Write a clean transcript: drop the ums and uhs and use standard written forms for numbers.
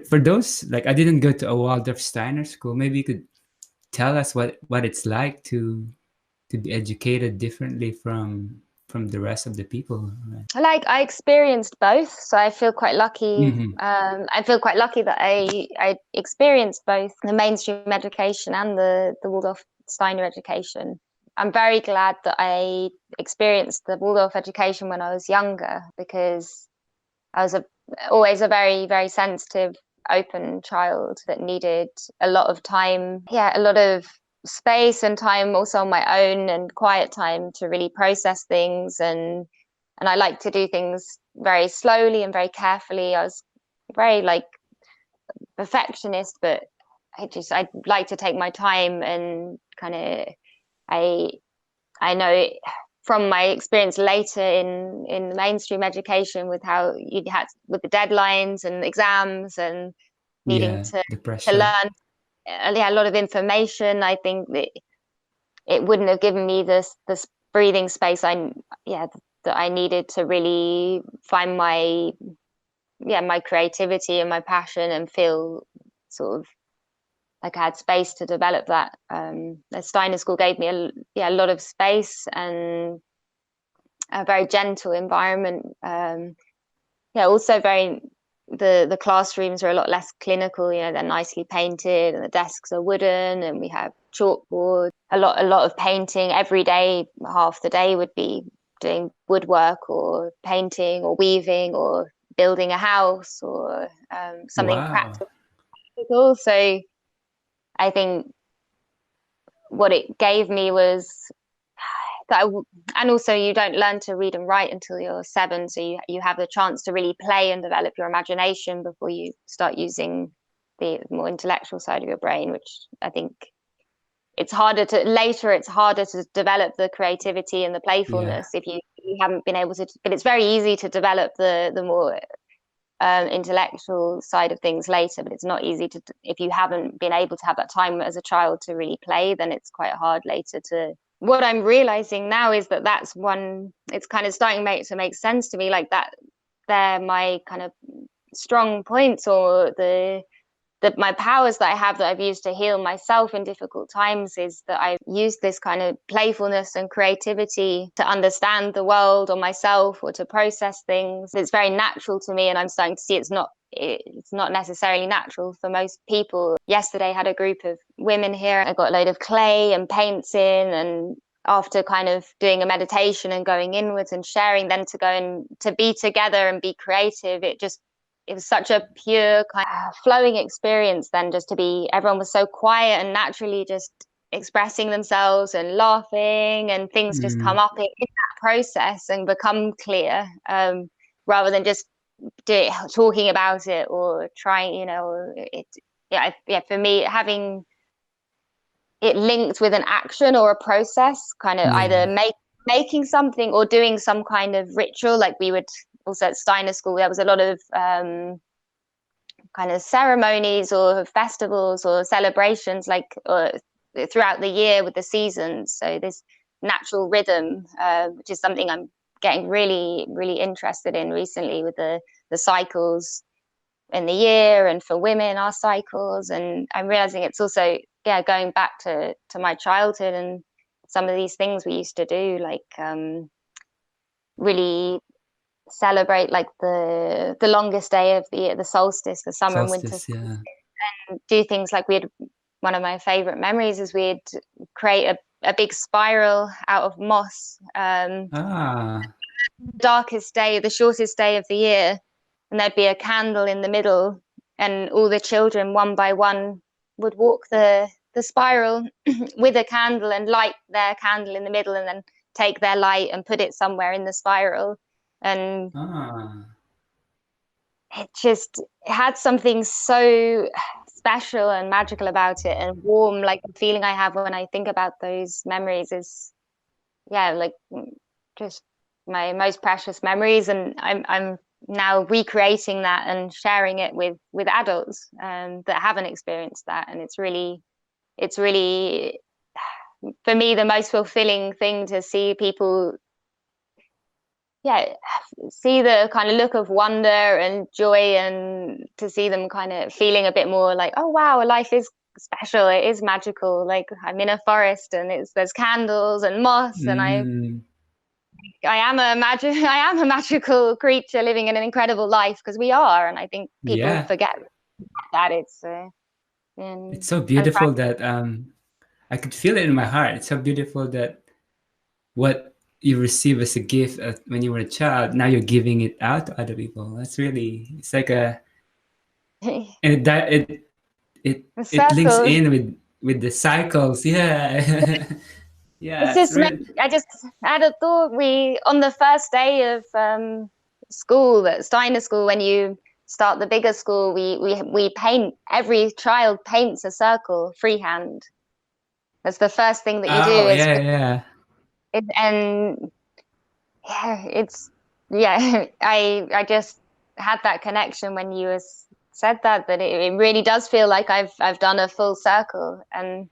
For those, like, I didn't go to a Waldorf Steiner school. Maybe you could tell us what it's like to be educated differently from the rest of the people, right? Like, I experienced both, so I feel quite lucky. Mm-hmm. I feel quite lucky that I experienced both the mainstream education and the Waldorf Steiner education. I'm very glad that I experienced the Waldorf education when I was younger, because I was always a very, very sensitive, open child that needed a lot of time. Yeah, a lot of space and time also on my own, and quiet time to really process things. And I like to do things very slowly and very carefully. I was very like perfectionist, but I like to take my time and kind of I I know from my experience later in mainstream education, with how you had with the deadlines and exams and needing Yeah, the to pressure. learn yeah, a lot of information. I think that it wouldn't have given me this breathing space yeah that I needed to really find my creativity and my passion, and feel sort of like I had space to develop that. The Steiner School gave me a lot of space and a very gentle environment. Yeah, also very the classrooms are a lot less clinical. You know, they're nicely painted, and the desks are wooden, and we have chalkboard. A lot of painting every day. Half the day would be doing woodwork or painting or weaving or building a house or something Wow. practical. So I think what it gave me was that and also you don't learn to read and write until you're 7, so you have the chance to really play and develop your imagination before you start using the more intellectual side of your brain, which I think it's harder to develop the creativity and the Yeah. playfulness if you haven't been able to, but it's very easy to develop the more intellectual side of things later. But it's not easy to, if you haven't been able to have that time as a child to really play, then it's quite hard later to. What I'm realizing now is that that's one, it's kind of starting to make sense to me, like that they're my kind of strong points, or my powers that I have that I've used to heal myself in difficult times, is that I've used this kind of playfulness and creativity to understand the world or myself, or to process things. It's very natural to me, and I'm starting to see it's not necessarily natural for most people. Yesterday I had a group of women here. I got a load of clay and paints in, and after kind of doing a meditation and going inwards and sharing, then to go and to be together and be creative, it was such a pure kind of flowing experience. Then just to be, everyone was so quiet and naturally just expressing themselves and laughing, and things just come Mm. up in that process and become clear, rather than just talking about it or trying, yeah, for me, having it linked with an action or a process, kind of either Yeah. making something or doing some kind of ritual. Like we would also at Steiner School, there was a lot of kind of ceremonies or festivals or celebrations, like throughout the year with the seasons. So this natural rhythm, which is something I'm getting really, really interested in recently, with the cycles in the year, and for women, our cycles. And I'm realizing it's also, yeah, going back to my childhood and some of these things we used to do, like really celebrate like the longest day of the year, the solstice, the summer and winter, Solstice, yeah. do things like one of my favorite memories is we'd create a big spiral out of moss, Ah. darkest day, the shortest day of the year, and there'd be a candle in the middle, and all the children one by one would walk the spiral with a candle and light their candle in the middle, and then take their light and put it somewhere in the spiral. And Ah. it had something so special and magical about it, and warm. Like the feeling I have when I think about those memories is, yeah, like just my most precious memories. And I'm now recreating that and sharing it with adults that haven't experienced that. And it's really for me the most fulfilling thing to see people, yeah, see the kind of look of wonder and joy, and to see them kind of feeling a bit more like, oh wow, life is special, it is magical. Like I'm in a forest and there's candles and moss, and Mm, I am a magical creature living in an incredible life, because we are, and I think people yeah, forget that it's it's so and beautiful that I could feel it in my heart. It's so beautiful that what you receive as a gift when you were a child, now you're giving it out to other people. That's really, it's like a, the and it links circles. in with the cycles. Yeah. It's Yeah, it's just really. I just had a thought. We on the first day of school, at Steiner School, when you start the bigger school, we paint. Every child paints a circle freehand. That's the first thing that you do. Oh Is yeah, yeah. and yeah, it's yeah. I just had that connection when you said that it really does feel like I've done a full circle, and